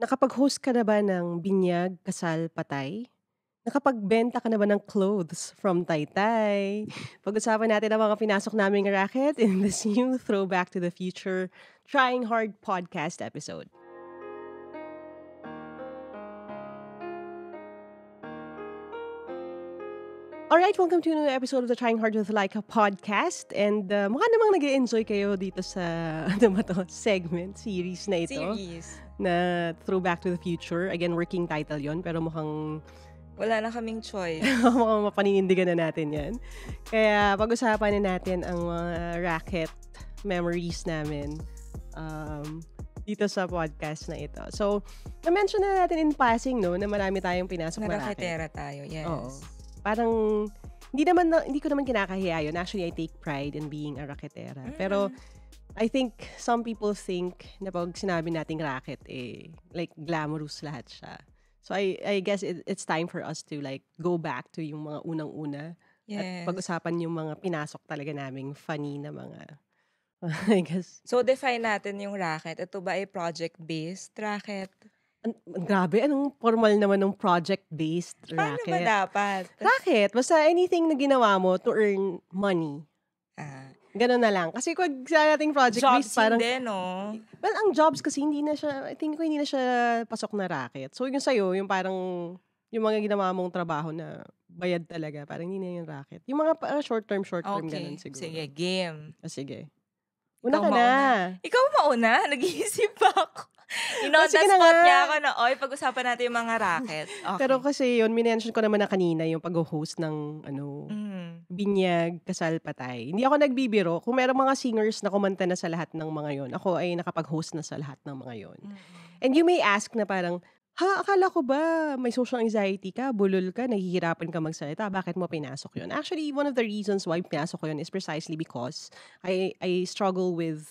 Nakapag-host ka na ba ng binyag, kasal, patay? Nakapagbenta ka na ba ng clothes from Taytay? Pag-usapan natin ang mga pinasok naming racket in this new Throwback to the Future Trying Hard podcast episode. Alright, welcome to a new episode of the Trying Hard with Laika podcast. And mukha namang nag-enjoy kayo dito sa segment, series na ito. Na Throwback to the Future. Again, working title yon pero mukhang wala na kaming choice. mukhang mapaninindigan na natin yan. Kaya pag-usapan na natin ang mga racket memories namin dito sa podcast na ito. So, na-mention na natin in passing, no, na marami tayong pinasok na racket. Raketera tayo, yes. Oo. Parang, hindi ko naman kinakahiya yun. Actually, I take pride in being a raketera. Pero, I think some people think na pag sinabi nating racket, like glamorous lahat siya. So, I guess it's time for us to like go back to yung mga unang-una. Yes. At pag-usapan yung mga pinasok talaga naming funny na mga, I guess. So, define natin yung racket. Ito ba ay project-based racket? Grabe, anong formal naman ng project-based racket? Paano ba dapat? Racket, basta anything na ginawa mo to earn money. Ganun na lang. Kasi kung sa nating project-based, Jobs parang... hindi, no? Well, ang jobs kasi hindi na siya, I think hindi na siya pasok na racket. So, yung sa'yo, yung parang, yung mga ginawa mong trabaho na bayad talaga, parang hindi na yung racket. Yung mga short-term, ganun siguro. Sige, game. Sige. Una ka na. Ikaw mauna? Nag-iisip pa ako. Sige na spot nga. niya ako na, pag-usapan natin yung mga racket. Okay. Pero kasi yun, minention ko naman na kanina yung pag-host ng binyag, kasal, patay. Hindi ako nagbibiro. Kung merong mga singers na kumanta na sa lahat ng mga yon, ako ay nakapag-host na sa lahat ng mga yon. And you may ask na parang, akala ko ba may social anxiety ka, bulol ka, nahihirapan ka magsalita, bakit mo pinasok yun? Actually, one of the reasons why pinasok ko yun is precisely because I struggle with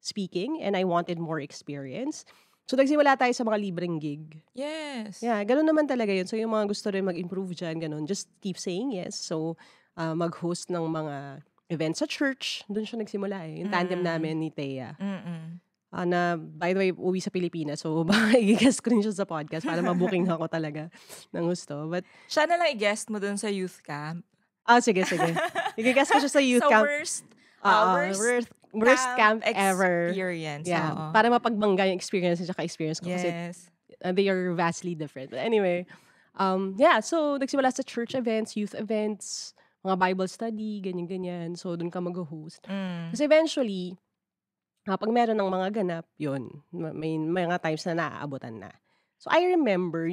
speaking and I wanted more experience. So, nagsimula tayo sa mga libreng gig. Yes. Yeah, ganun naman talaga yun. So, yung mga gusto rin mag-improve dyan, ganun, just keep saying yes. So, mag-host ng mga events sa church. Doon siya nagsimula eh. Yung tandem namin ni Thea. Na, by the way, uwi sa Pilipinas. So, baka i-guest ko rin siya sa podcast para mabooking ako talaga ng gusto. But, siya na lang i-guest mo dun sa youth camp. Sige. I-guest ko siya sa youth camp. Worst camp ever. Experience. Yeah, para mapagbangga yung experience niya ka-experience ko. Yes. Kasi they are vastly different. But anyway, so nagsimula sa church events, youth events, mga Bible study, ganyan-ganyan. So, doon ka mag-host. Kasi eventually, pag meron ng mga ganap, yun, may mga times na naaabutan na. So, I remember,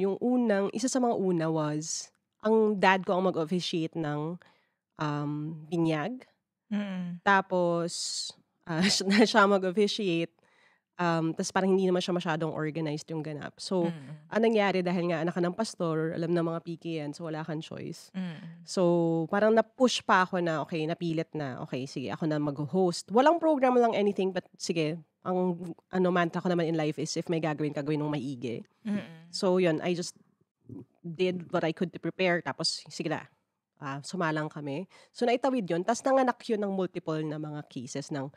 isa sa mga una was, ang dad ko ang mag-officiate ng binyag. Tapos, siya mag-officiate. Tapos parang hindi naman siya masyadong organized yung ganap. So, anong nangyari dahil nga anak ka ng pastor, alam na mga PK yan, so wala kang choice. So, parang na-push pa ako na, okay, napilit na, okay, sige, ako na mag-host. Walang program lang anything, but sige, ang mantra ko naman in life is if may gagawin ng maigi. So, yun, I just did what I could to prepare. Tapos, sige na, sumalang kami. So, naitawid yun. Tapos, nanganak yun ng multiple na mga cases ng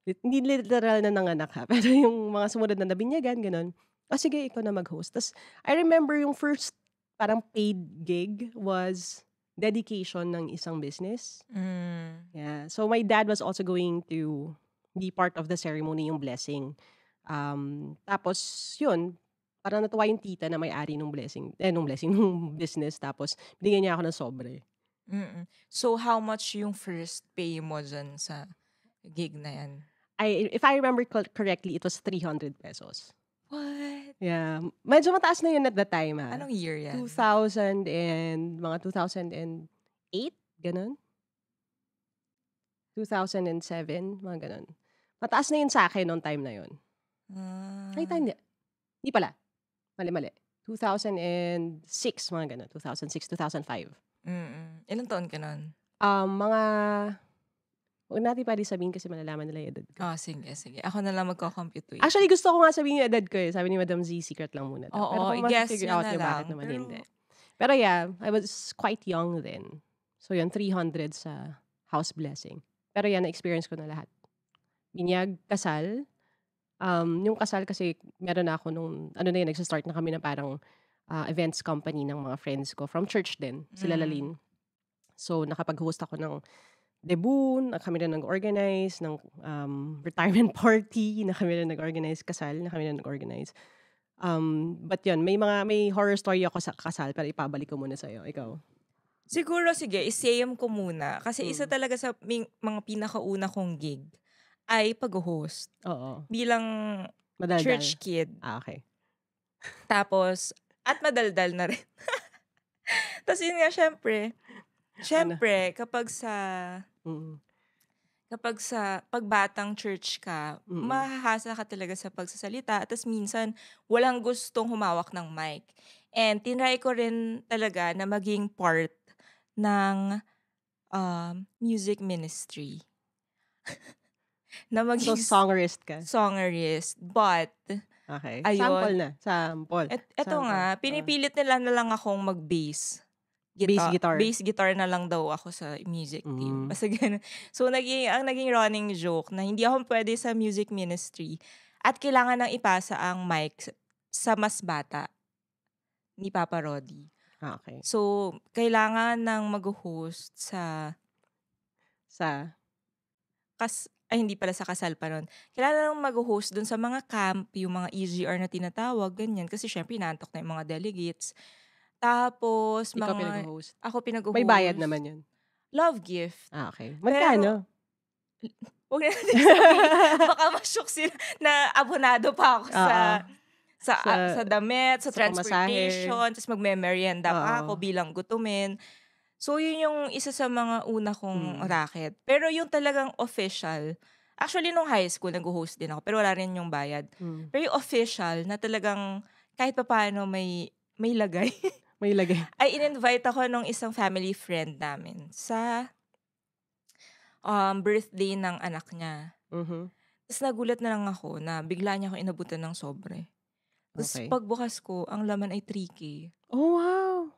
hindi literal na nanganak ha, pero yung mga sumunod na nabinyagan, ganun. Sige, ikaw na mag-host. Tapos, I remember yung first parang paid gig was dedication ng isang business. Yeah. So, my dad was also going to be part of the ceremony, yung blessing. Tapos, yun, parang natuwa yung tita na may-ari nung nung business. Tapos, binigyan niya ako ng sobre. So, how much yung first pay mo dyan sa gig na yan? If I remember correctly, it was 300 pesos. What? Yeah. Medyo mataas na yun at that time, ha? Anong year yan? 2008, ganun. 2007, mga ganun. Mataas na yun sa akin noong time na yun. Ay, time niya. Hindi pala. Mali. 2006, mga ganun. 2006, 2005. Ilang taon ka nun? Mga... Huwag natin pwede sabihin kasi malalaman nila yung edad ko. Sige. Ako na lang magko-compute. Actually, gusto ko nga sabihin yung edad ko eh. Sabi ni Madam Z, secret lang muna. Oo, i-guess i-guess nyo na lang. bakit naman hindi. Pero yeah, I was quite young then. So yun, 300 sa house blessing. Pero yan, na-experience ko na lahat. Binyag, kasal, Yung kasal kasi meron na ako nung ano na yun, nagsa-start na kami na parang, events company ng mga friends ko from church din, sila Mm. Lalin. So, nakapag-host ako ng debut, na kami rin nag-organize ng, retirement party, na kami rin nag-organize, kasal, na kami rin nag-organize. But yun, may horror story ako sa kasal pero ipabalik ko muna sa'yo. Ikaw? Siguro sige, i-same ko muna. Kasi isa Mm. talaga sa mga pinakauna kong gig ay pag-host. Oo. Bilang Madaldal. church kid. Okay. Tapos, at madaldal na rin. Tapos yun nga, syempre, Ano? kapag Mm. sa pagbatang church ka, Mm. mahahasa ka talaga sa pagsasalita. Tapos minsan, walang gustong humawak ng mic. And tinry ko rin talaga na maging part ng music ministry. Na So, maging songerist ka? songerist. But, Okay. Sample ayun. na. Sample. Eto nga, pinipilit nila na lang akong mag-bass. Bass guitar. Bass guitar na lang daw ako sa music team. Mm. Basta ganun. So, ang naging running joke na hindi ako pwede sa music ministry at kailangan nang ipasa ang mic sa mas bata ni Papa Roddy. Okay. So, kailangan nang mag-host sa hindi pala sa kasal pa nun. Kailangan nang mag-host dun sa mga camp, yung mga EGR na tinatawag, ganyan. Kasi syempre, inaantok na yung mga delegates. Tapos, Ikaw pinag-host. ako pinag-host. May bayad naman yun. Love gift. Okay. Magkano? Huwag na natin sabihin. Baka masyok sila na abonado pa ako sa damit, sa transportation, tapos magme-merienda pa ako bilang gutumin. So, yun yung isa sa mga una kong racket. Pero yung talagang official, actually nung high school, nag-host din ako, pero wala rin yung bayad. Pero yung official, na talagang kahit papaano may lagay. May lagay. Ay, in-invite ako nung isang family friend namin sa birthday ng anak niya. Tapos nagulat na lang ako na bigla niya ako inabutan ng sobre. Tapos pagbukas ko, ang laman ay 3K. Oh, wow!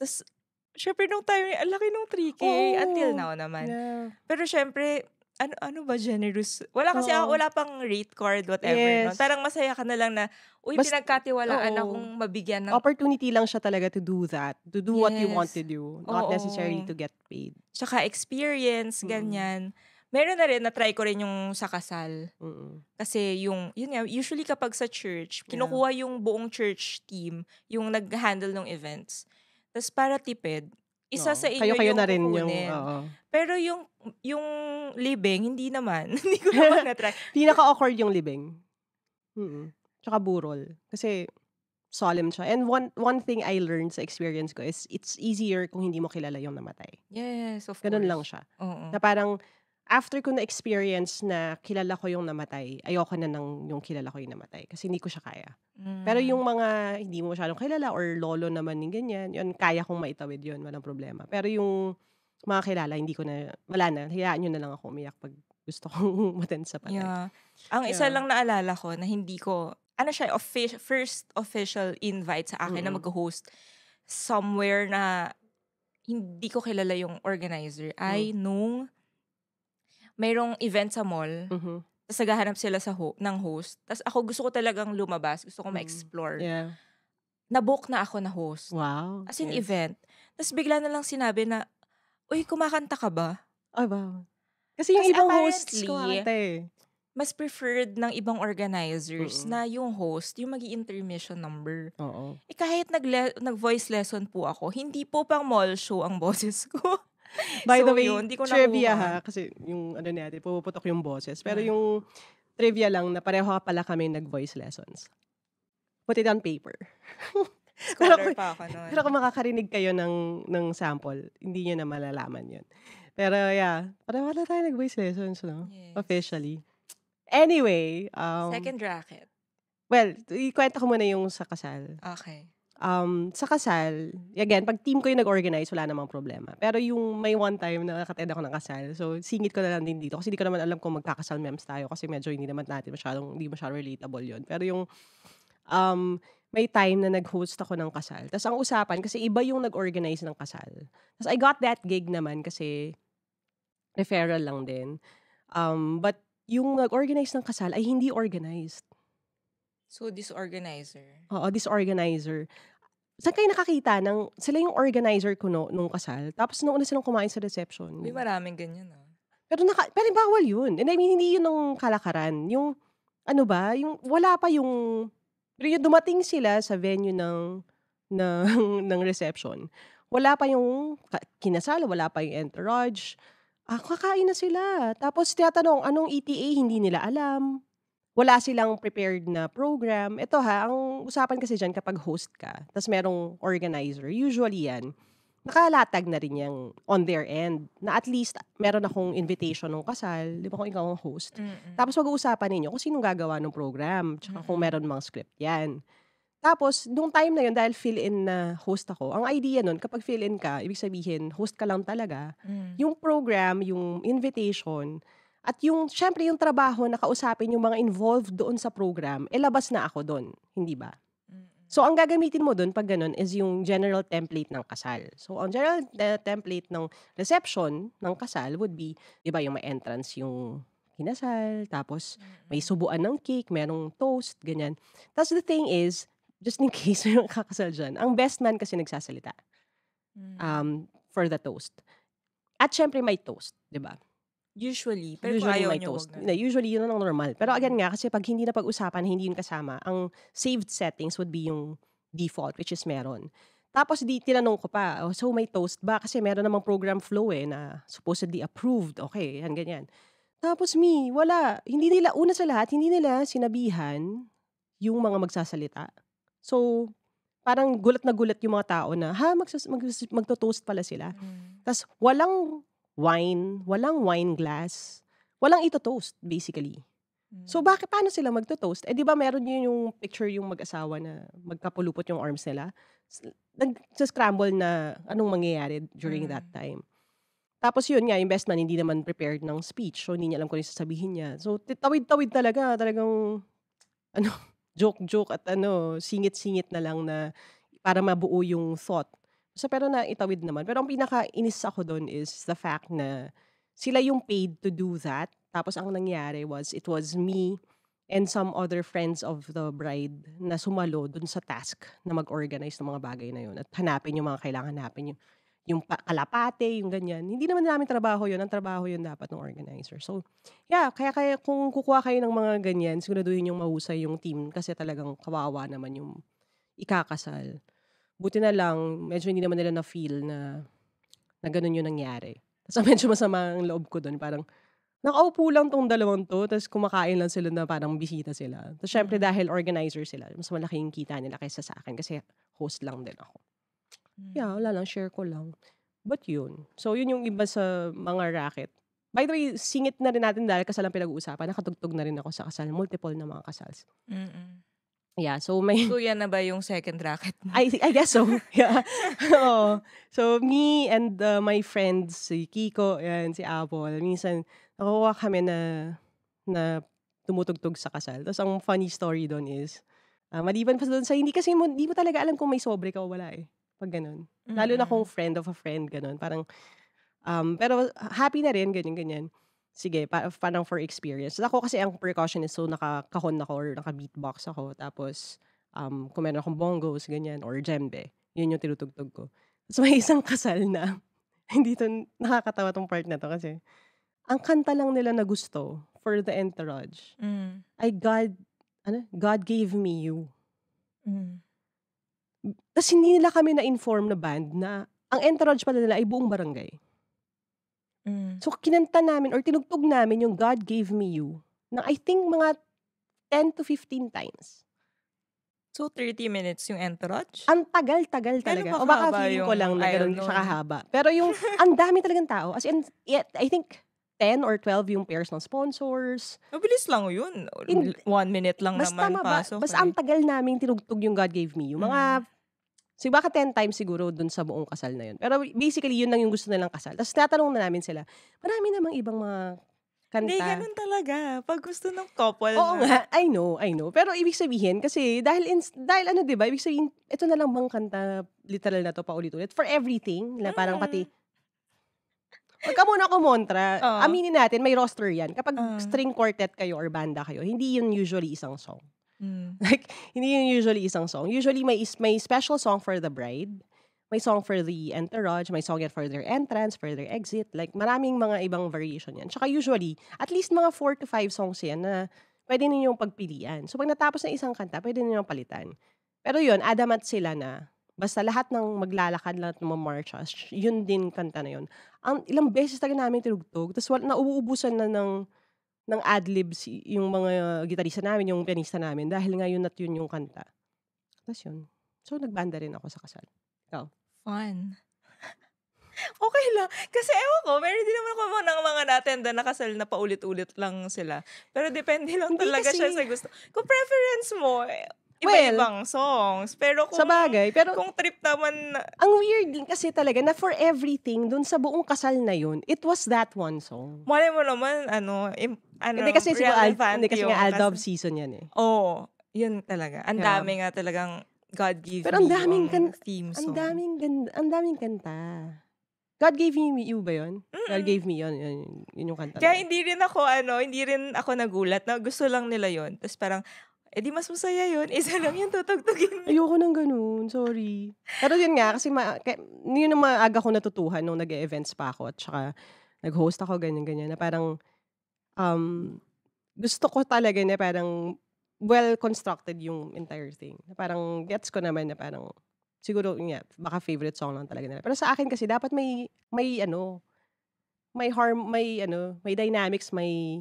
Tapos, syempre nung time, ang laki nung 3K. Until now naman. Yeah. Pero syempre, ano ba, generous? Wala kasi wala pang rate card, whatever. Yes. No? Parang masaya ka na lang na, pinagkatiwalaan akong mabigyan ng... Opportunity lang siya talaga to do that. To do what you want to do. Not Oo. necessarily to get paid. Tsaka experience, ganyan. Meron na rin, na-try ko rin yung sa kasal. Kasi yun nga, usually kapag sa church, kinukuha yung buong church team, yung nag-handle ng events. Tapos para tipid, isa sa inyo kayo yung na rin kukunin. yung, Pero yung libing, hindi naman. Hindi ko naman na-try. Pinaka-awkward yung libing. Tsaka burol. Kasi solemn siya. And one thing I learned sa experience ko is it's easier kung hindi mo kilala yung namatay. Yes, of Ganun course. lang siya. Oo. Na parang, after ko na-experience na kilala ko yung namatay, ayoko na ng yung kilala ko yung namatay. Kasi hindi ko siya kaya. Pero yung mga hindi mo masyadong kilala or lolo naman yung ganyan, yun, kaya kong maitawid yun. Walang problema. Pero yung mga kilala, hindi ko na, wala na. Hayaan nyo na lang ako umiyak pag gusto kong maten sa patay. Yeah. Ang isa lang naalala ko na hindi ko, first official invite sa akin na mag-host somewhere na hindi ko kilala yung organizer ay nung mayroong event sa mall. Tapos naghahanap sila ng host. Tapos ako gusto ko talagang lumabas. Gusto ko ma-explore. Yeah. Na-book na ako na host. Wow. As in event. Tapos bigla na lang sinabi na, uy, kumakanta ka ba? Ay, wow. Kasi yung ibang hosts kumakanta mas preferred ng ibang organizers na yung host, yung mag-i-intermission number. Oo. Kahit nag-voice lesson po ako, hindi po pang mall show ang boses ko. By the way, yun, di ko trivia nakuha. kasi yung natin, puputok yung boses. Pero yung trivia lang na pareho pala kami nag-voice lessons. Put it on paper. Scholar pa ako nun. Pero kung makakarinig kayo ng sample, hindi nyo na malalaman yun. Pero yeah, pareho pala tayo nag-voice lessons, no? Yes. Officially. Anyway. Second racket. Well, ikwento ko muna yung sa kasal. Okay. Sa kasal, again, pag team ko yung nag-organize, wala namang problema. Pero yung may one time na nakatend ako ng kasal, so singit ko na lang din dito. Kasi hindi ko naman alam kung magkakasal memes tayo kasi medyo hindi naman natin hindi masyadong relatable yun. Pero yung may time na nag-host ako ng kasal. Tapos ang usapan, kasi iba yung nag-organize ng kasal. Tapos I got that gig naman kasi referral lang din. But yung nag-organize ng kasal ay hindi organized. So, disorganizer. Oo, disorganizer. Saan kayo nakakita sila yung organizer ko nung kasal, tapos nauna silang kumain sa reception. May maraming ganyan, Pero bawal yun. And I mean, hindi yun ng kalakaran. Yung, ano ba, yung wala pa pero yung dumating sila sa venue ng reception, wala pa yung kinasal, wala pa yung entourage. Kakain na sila. Tapos tinatanong, anong ETA, hindi nila alam. Wala silang prepared na program. Ito ang usapan kasi dyan kapag host ka, tapos merong organizer, usually yan, nakalatag na rin yung on their end, na at least meron akong invitation ng kasal, di ba kung ikaw ang host. Tapos mag-uusapan ninyo kung sinong gagawa ng program, tsaka kung meron mga script yan. Tapos, nung time na yun, dahil fill-in na host ako, ang idea nun, kapag fill-in ka, ibig sabihin, host ka lang talaga, yung program, yung invitation, at syempre yung trabaho na kausapin yung mga involved doon sa program, labas na ako doon, hindi ba? So, ang gagamitin mo doon pag ganun is yung general template ng kasal. So, ang general template ng reception ng kasal would be, di ba, yung may entrance yung kinasal, tapos may subuan ng cake, merong toast, ganyan. Tapos the thing is, just in case yung kakasal dyan, ang best man kasi nagsasalita for the toast. At syempre may toast, di ba? Usually. Pero usually may toast. Usually, yun ang normal. Pero again nga, kasi pag hindi na pag-usapan, hindi yun kasama, ang saved settings would be yung default, which is meron. Tapos tinanong ko pa, so may toast ba? Kasi meron namang program flow na supposedly approved. Okay, yan, ganyan. Tapos wala. Una sa lahat, hindi nila sinabihan yung mga magsasalita. So, parang gulat na gulat yung mga tao na, magto-toast pala sila. Tapos walang wine glass, walang ito-toast, basically. So, paano sila magto-toast? Di ba meron yun yung picture yung mag-asawa na magkapulupot yung arms nila? Nag-scramble na anong mangyayari during that time. Tapos yun nga, yung best man, hindi naman prepared ng speech. So, hindi niya alam kung yung sasabihin niya. So, tawid-tawid talagang, joke-joke at singit-singit na lang na para mabuo yung thought. So, pero naitawid naman. Pero ang pinaka-inis ako doon is the fact na sila yung paid to do that. Tapos ang nangyari was, it was me and some other friends of the bride na sumalo doon sa task na mag-organize ng mga bagay na yun. At hanapin yung mga kailangan hanapin. Yung kalapate, yung ganyan. Hindi naman namin trabaho yun. Ang trabaho yun dapat ng organizer. So, yeah, kaya kung kukuha kayo ng mga ganyan, siguraduhin yung mahusay yung team kasi talagang kawawa naman yung ikakasal. Buti na lang, medyo hindi naman nila na-feel na ganun yung nangyari. Tapos medyo masama ang loob ko doon. Parang, nakaupo lang tong dalawang to, tapos kumakain lang sila na parang bisita sila. Tapos syempre dahil organizer sila, mas malaki yung kita nila kaysa sa akin kasi host lang din ako. Yeah, wala lang, share ko lang. But yun. So yun yung iba sa mga racket. By the way, singit na rin natin dahil kasal ang pinag-uusapan. Nakatugtog na rin ako sa kasal. Multiple na mga kasals. Yeah, so may... So, yan na ba yung second racket mo? I guess so. Yeah. So, me and my friends, si Kiko, yan, si Apple, minsan, nakuha kami na tumutugtog sa kasal. Tapos, ang funny story doon is, maliban pa doon sa, hindi mo talaga alam kung may sobre ka o wala eh. Pag ganun. Lalo na kung friend of a friend, ganun. Parang, pero happy na rin, ganyan. Sige, parang for experience. Ako kasi ang precaution is so nakakahon ako or naka-beatbox ako. Tapos, kung meron akong bongos, ganyan, or djembe, yun yung tinutugtog ko. So, may isang kasal na, hindi to, nakakatawa tong part na to kasi, ang kanta lang nila na gusto for the entourage, ay God gave me you. Tapos hindi nila kami na-inform na band na, ang entourage pala nila ay buong barangay. So, kinanta namin or tinugtog namin yung God Gave Me You na I think mga 10 to 15 times. So, 30 minutes yung entourage? Ang tagal talaga. O baka feeling ko lang na gano'n siya kahaba. Pero yung, ang dami talagang tao. As in, I think 10 or 12 yung pairs ng sponsors. Mabilis lang yun. 1 minute lang naman pasok. Basta ang tagal namin tinugtog yung God Gave Me You. Mga baka 10 times siguro dun sa buong kasal na yun. Pero basically, yun lang yung gusto nilang kasal. Tapos tatanong na namin sila, marami namang ibang mga kanta. Hindi, ganun talaga. Pag gusto ng couple Oo nga, I know. Pero ibig sabihin, kasi dahil diba, ibig sabihin, ito na lang bang kanta, literal na to, paulit-ulit, for everything, na parang pati, Wag ka muna kumontra. Oo. Aminin natin, may roster yan. Kapag string quartet kayo or banda kayo, hindi yun usually isang song. Like, hindi yun usually isang song. Usually, may special song for the bride, may song for the entourage, may song yan for their entrance, for their exit. Like, maraming mga ibang variation yan. Tsaka usually, at least mga 4 to 5 songs yan na pwede ninyong pagpilian. So, pag natapos na isang kanta, pwede ninyong palitan. Pero yun, adamant sila na basta lahat ng maglalakad, lahat ng marches, yun din kanta na yun. Ilang beses talaga namin tinugtog. Tapos nauubusan na ng ad-libs yung mga gitarista namin, yung pianista namin, dahil nga yun at yun yung kanta. Tapos yun. So, nagbanda rin ako sa kasal. Ikaw? Fun. Okay lang. Kasi ewan ko, meron din naman ako mga natenda na kasal na paulit-ulit lang sila. Pero depende lang talaga siya sa gusto. Kung preference mo, iba-ibang songs. Pero sabagay, pero kung trip naman... Ang weird din kasi talaga na for everything, dun sa buong kasal na yun, it was that one song. Malay mo naman, hindi kasi nga Aldab season yan eh. Oo, yun talaga. Ang dami nga talagang God Gave pero Me yung theme song. Ang daming kanta. God Gave Me You ba yun? God Gave Me yun yung kanta. Kaya hindi rin ako nagulat na gusto lang nila yun. Tapos parang, di mas masaya yun. Isa lang yung tutugtugin. Ayoko nang ganun. Sorry. Pero yun nga, kasi yun ang maaga ko natutuhan nung nag-e-events pa ako at saka nag-host ako, ganyan-ganyan, na parang gusto ko talaga na parang well-constructed yung entire thing. Na parang gets ko naman na parang siguro, baka favorite song lang talaga nila. Pero sa akin kasi, dapat may dynamics, may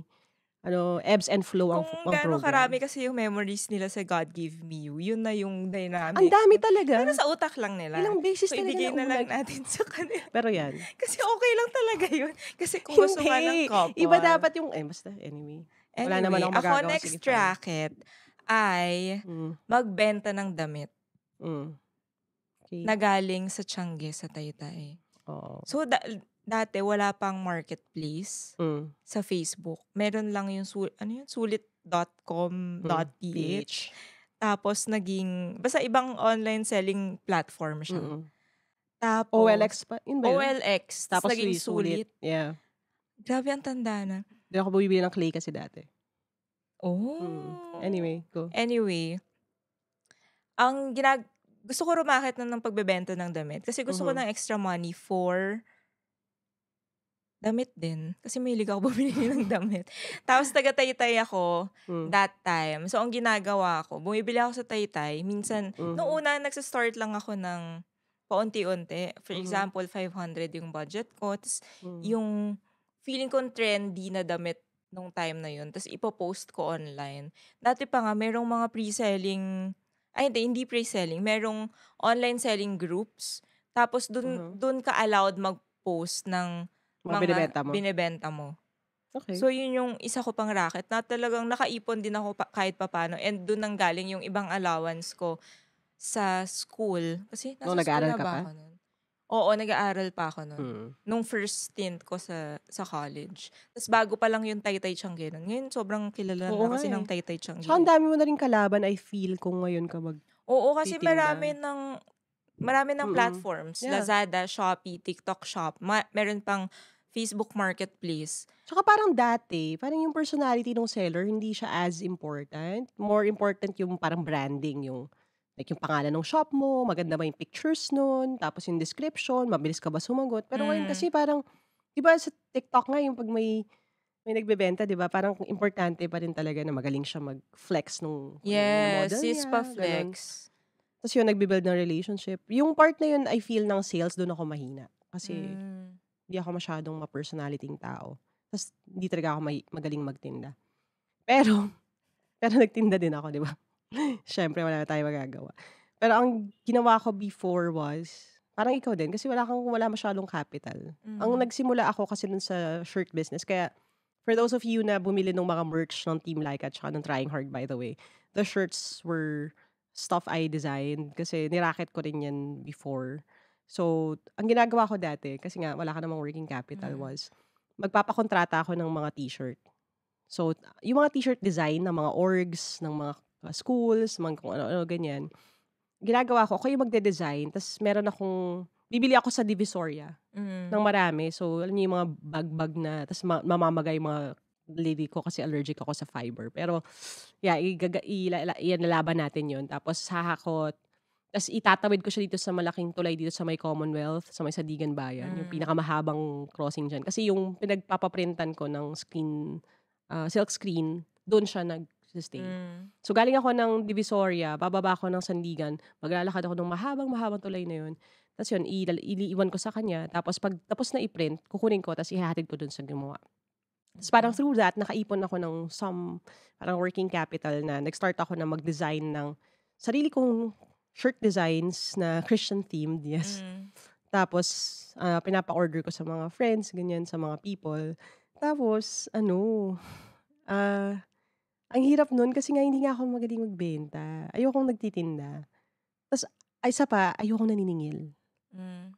ebbs and flow ang program. Kung gano'n karami kasi yung memories nila sa God Gave Me You, yun na yung dynamic. Ang dami talaga. Pero sa utak lang nila. Ilang beses so, talaga ibigay na lang natin sa kanila. Pero yan. Kasi okay lang talaga yun. Kasi kung gusto nga ng couple. Iba dapat yung, basta, anyway. Wala naman akong magagawa. Ako next racket ay magbenta ng damit. Okay. Na galing sa Tiangge, sa Taytay. Oh. So, dati wala pang marketplace sa Facebook. Meron lang yung sulit.com.ph. Tapos basta ibang online selling platform siya. Tapos, OLX pa? OLX. Tapos naging sulit. Yeah. Grabe ang tanda na. Hindi ako bumibili ng clay kasi dati. Oh. Anyway, go. Anyway, gusto ko rumakit ng pagbebenta ng damit. Kasi gusto ko ng extra money for damit din. Kasi mahilig ako bumili ng damit. Tapos taga-Taytay ako that time. So, ang ginagawa ko, bumibili ako sa Taytay. Minsan, noong una, nagsastart lang ako ng paunti-unti. For example, 500 yung budget ko. Tapos, yung feeling ko trendy na damit nung time na yun. Tapos, ipopost ko online. Dati pa nga, merong mga pre-selling... Ay, hindi pre-selling. Merong online selling groups. Tapos, dun ka allowed mag-post ng mga binibenta mo. Okay. So, yun yung isa ko pang racket na talagang nakaipon din ako kahit papano. And dun nang galing yung ibang allowance ko sa school. Kasi nasa nag-aaral school na ba ako nun? Oo, nag-aaral pa ako nun. Nung first stint ko sa college. Tapos bago pa lang yung Taytay Tiangge nun. Ngayon, sobrang kilala na kasi ng Taytay Tiangge. Tsaka ang dami mo na rin kalaban, I feel, kung ngayon ka Oo, kasi marami ng platforms. Yeah. Lazada, Shopee, TikTok Shop. Meron pang Facebook Marketplace. Tsaka parang dati, parang yung personality ng seller, hindi siya as important. More important yung parang branding, yung pangalan ng shop mo, maganda ba yung pictures nun, tapos yung description, mabilis ka ba sumagot. Pero ngayon kasi parang, di ba sa TikTok nga, yung pag may nagbebenta, di ba, parang importante pa rin talaga na magaling siya mag-flex nung model sis pa flex. Tapos yun, nagbibuild ng relationship. Yung part na yun, I feel ng sales, doon ako mahina. Kasi, hindi ako masyadong ma-personalityng tao. Tapos, hindi talaga ako magaling magtinda. Pero nagtinda din ako, di ba? Siyempre, wala na tayo magagawa. Pero ang ginawa ko before was, parang ikaw din, kasi wala masyadong capital. Ang nagsimula ako kasi dun sa shirt business. Kaya, for those of you na bumili ng mga merch ng Team Laika at saka ng Trying Hard, by the way, the shirts were stuff I designed. Kasi niracket ko rin yan before. So, ang ginagawa ko dati, kasi nga wala ka namang working capital, was magpapakontrata ako ng mga t-shirt. So, yung mga t-shirt design ng mga orgs, ng mga schools, mga kung ano-ano, ganyan. Ginagawa ko, ako yung magde-design, tapos meron akong, bibili ako sa Divisoria ng marami. So, alam niyo yung mga bag-bag na, tas mamamagay yung mga lady ko kasi allergic ako sa fiber. Pero, yeah, nalaban natin yun. Tapos, hahakot. Tapos, itatawid ko siya dito sa malaking tulay dito sa may Commonwealth, sa may Sadigan Bayan. Yung pinakamahabang crossing dyan. Kasi yung pinagpapaprintan ko ng screen, silk screen, doon siya nag-stay. So, galing ako ng Divisoria, bababa ako ng Sandigan, maglalakad ako ng mahabang tulay na yun. Tapos yun, iiwan ko sa kanya. Tapos pag tapos na i-print, kukunin ko, tapos ihahatid ko dun sa gumawa. Tapos parang through that, nakaipon ako ng some parang working capital na nag-start ako na mag-design ng sarili kong shirt designs na Christian themed, yes. Tapos, pinapa-order ko sa mga friends, ganyan, sa mga people. Tapos, ang hirap nun kasi nga hindi nga ako magaling magbenta. Ayokong nagtitinda. Tapos, isa pa, ayokong naniningil.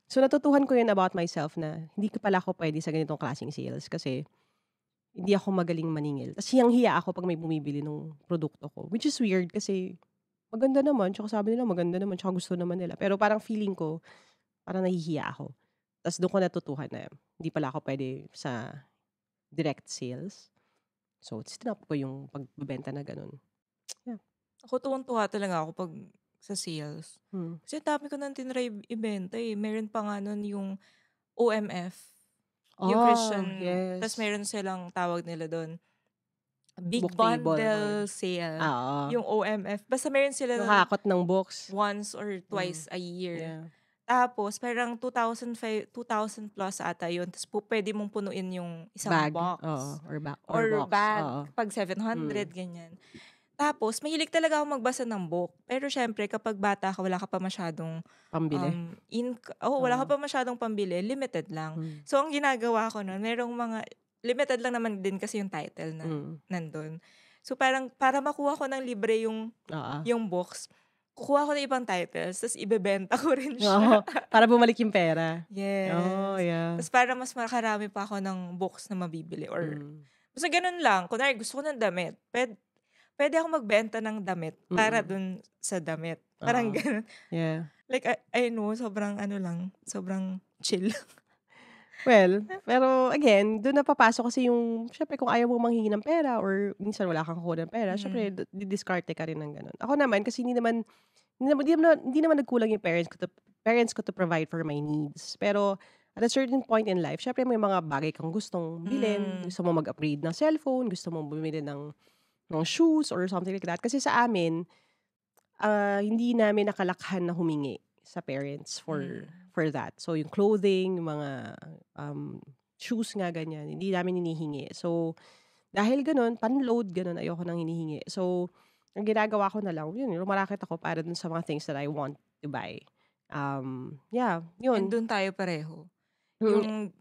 So, natutuhan ko yun about myself na hindi ko pala ako pwede sa ganitong klaseng sales kasi hindi ako magaling maningil. Tapos hiyang-hiya ako pag may bumibili ng produkto ko. Which is weird kasi maganda naman. Tsaka sabi nila maganda naman. Tsaka gusto naman nila. Pero parang feeling ko, parang nahihiya ako. Tapos doon ko natutuhan na hindi pala ako pwede sa direct sales. So, tinap ko yung pagbebenta na ganun. Yeah. Ako tuwang-tuwa talaga ako pag sa sales. Kasi dami ko nang tinry ibenta eh. Meron pa nga nun yung OMF. Yung Christian. Yes. Tapos meron silang tawag nila doon. Big Book bundle sale. Yung OMF. Basta meron sila nakakot ng books. Once or twice a year. Yeah. Tapos, parang 2,000 plus ata yun. Tapos, pwede mong punuin yung isang bag. box. Or bag. Pag 700, ganyan. Tapos, mahilig talaga ako magbasa ng book. Pero, syempre, kapag bata ka, wala ka pa masyadong pambili. Wala ka pa masyadong pambili. Limited lang. So, ang ginagawa ko nun, merong mga, limited lang naman din kasi yung title na nandun. So, parang, para makuha ko ng libre yung books, kukuha ko ng ibang titles, tapos ibebenta ko rin siya. Para bumalik yung pera. Yes. Yeah. Tapos para mas makarami pa ako ng books na mabibili. Or, basta ganun lang. Kunwari, gusto ko ng damit. Pwede ako magbenta ng damit para dun sa damit. Parang ganun. Yeah. Like, I know, sobrang chill. Well, pero again, doon napapasok kasi yung, syempre kung ayaw mo manghingi ng pera or minsan wala kang kukuha ng pera, syempre didiskarte ka rin ng ganun. Ako naman, kasi hindi naman nagkulang yung parents ko to provide for my needs. Pero at a certain point in life, syempre may mga bagay kang gustong bilhin, gusto mo mag-upgrade ng cellphone, gusto mo bumili ng shoes or something like that. Kasi sa amin, hindi namin nakalakhan na humingi sa parents for that. So, yung clothing, yung mga shoes nga, ganyan, hindi namin hinihingi. So, dahil ganun, panload, ganun, ayoko nang hinihingi. So, ang ginagawa ko na lang, yun, lumarakit ako para dun sa mga things that I want to buy. Yeah, yun. And dun tayo pareho. Yung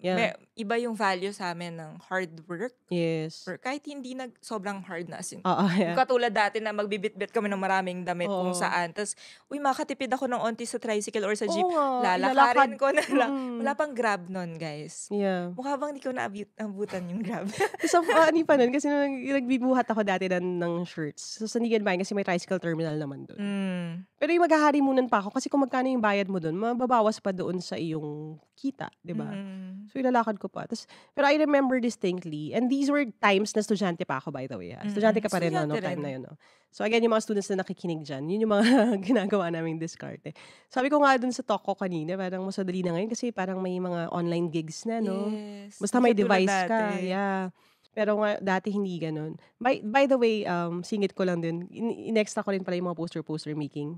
iba yung value sa amin ng hard work. Yes. Or kahit hindi sobrang hard na asin. Yeah. Yung katulad dati na magbibit-bit kami ng maraming damit kung saan. Tapos, makatipid ako ng onti sa tricycle or sa jeep. Lalakarin ko na lang. Wala pang Grab nun, guys. Yeah. Mukha bang di ko naabutan yung Grab? So, funny pa nun kasi nagbibuhat ako dati ng shirts. So, Sandigan Bayan kasi may tricycle terminal naman doon. Pero yung maghaharimunan pa ako kasi kung magkano yung bayad mo doon, mababawas pa doon sa iyong kita, di ba? So, ilalakad ko pa. Pero I remember distinctly, and these were times na estudyante pa ako, by the way. Estudyante ka pa rin, time na yun. No? So, again, yung mga students na nakikinig dyan, yun yung mga ginagawa naming diskarte. Sabi ko nga dun sa talk ko kanina, parang mas madali na ngayon kasi parang may mga online gigs na, no? Yes. Basta may device ka. Yeah. Pero nga, dati hindi ganun. By the way, singit ko lang din, in-extra ko rin pala yung mga poster making.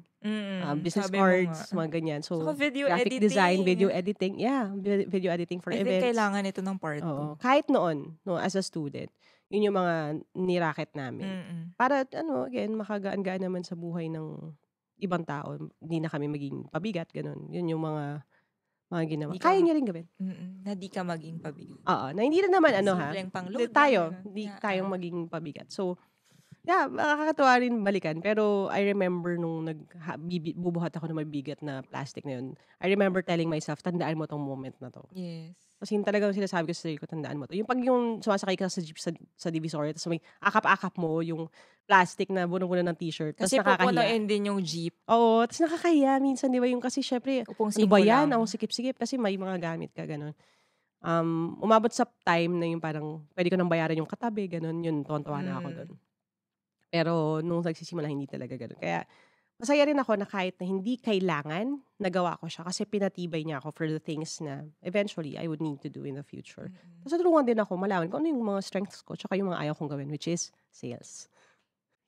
Business cards, mga ganyan. So, video graphic editing. design, video editing. Yeah, video editing for events. I think kailangan ito ng part 2. Kahit noon, as a student, yun yung mga niraket namin. Para, again, makagaan-gaan naman sa buhay ng ibang tao. Hindi na kami maging pabigat, ganun. Yun yung mga ginawa. Kaya niya rin gawin. Na di ka maging pabigat. Na hindi rin naman, Simpleng pang-load. tayo maging pabigat. So, Yeah, nakakatuwa rin balikan. Pero I remember nung bubuhat ako ng mabibigat na plastic na yun, I remember telling myself, tandaan mo tong moment na 'to. Yes. Kasi yun talagang sinasabi ko sa sarili ko, tandaan mo 'to. Yung 'pag yung sumasakay ka sa jeep sa Divisoria tapos may akap-akap mo yung plastic na bunong-buno ng t-shirt tapos Kasi nakakahiya. pupunuin din yung jeep. Oo, tapos nakakahiya minsan, 'di ba? Yung kasi syempre, Upong ano ba singko yan? lang. Ang sikip-sikip kasi may mga gamit ka, gano'n. Umabot sa time na yung parang puwede ko nang bayaran yung katabi, gano'n. Yun, tuwang-tuwa na ako do'n. Pero nung nagsisimula hindi talaga gano'n. Kaya masaya rin ako na kahit na hindi kailangan, nagawa ko siya kasi pinatibay niya ako for the things na eventually I would need to do in the future. Tapos natulungan din ako malaman kung ano yung mga strengths ko tsaka yung mga ayaw kong gawin, which is sales.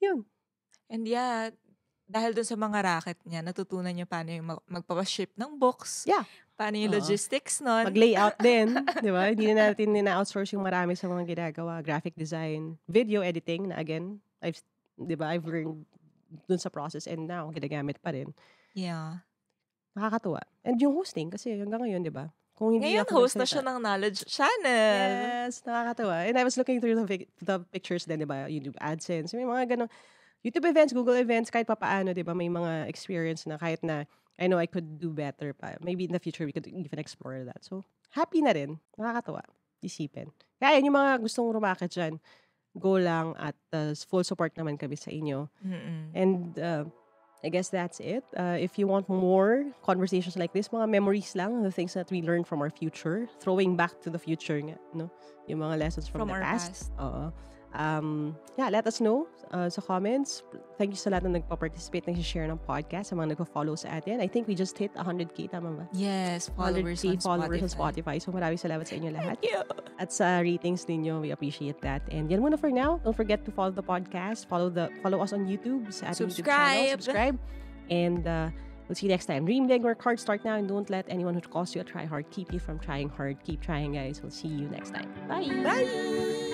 Yun. And yeah, dahil dun sa mga racket niya, natutunan niya paano yung magpapa-ship ng books. Yeah. Paano yung logistics nun. Mag-layout din, di ba? Hindi na natin na-outsource yung marami sa mga ginagawa. Graphic design, video editing na again, I've learned dun sa process and now, ginagamit pa rin. Yeah. Nakakatuwa. And yung hosting, kasi hanggang ngayon, di ba? Kung hindi ngayon, host na siya ng Knowledge Channel. Yes, nakakatuwa. And I was looking through the pictures din, di ba? YouTube AdSense, may mga ganun. YouTube events, Google events, kahit papaano, di ba? May mga experience na kahit na I know I could do better pa. Maybe in the future, we could even explore that. So, happy na rin. Nakakatuwa. Isipin. Kaya yung mga gustong rumakit dyan, go lang at full support naman kami sa inyo. And I guess that's it. If you want more conversations like this, mga memories lang, the things that we learned from our future, throwing back to the future, no? Yung mga lessons from the past. Yeah, let us know sa comments. Thank you sa lahat na nagpa-participate, nag-share ng podcast, sa mga nagpa-follow sa atin. I think we just hit 100K, tama ba? Yes, followers on Spotify. So maraming salamat sa inyo lahat. Thank you. At sa ratings ninyo, we appreciate that. And yan muna for now. Don't forget to follow the podcast. Follow us on YouTube. Sa ating YouTube channel. Subscribe. And we'll see you next time. Dream big, work hard, start now, and don't let anyone who calls you a try hard keep you from trying hard. Keep trying, guys. We'll see you next time. Bye. Bye.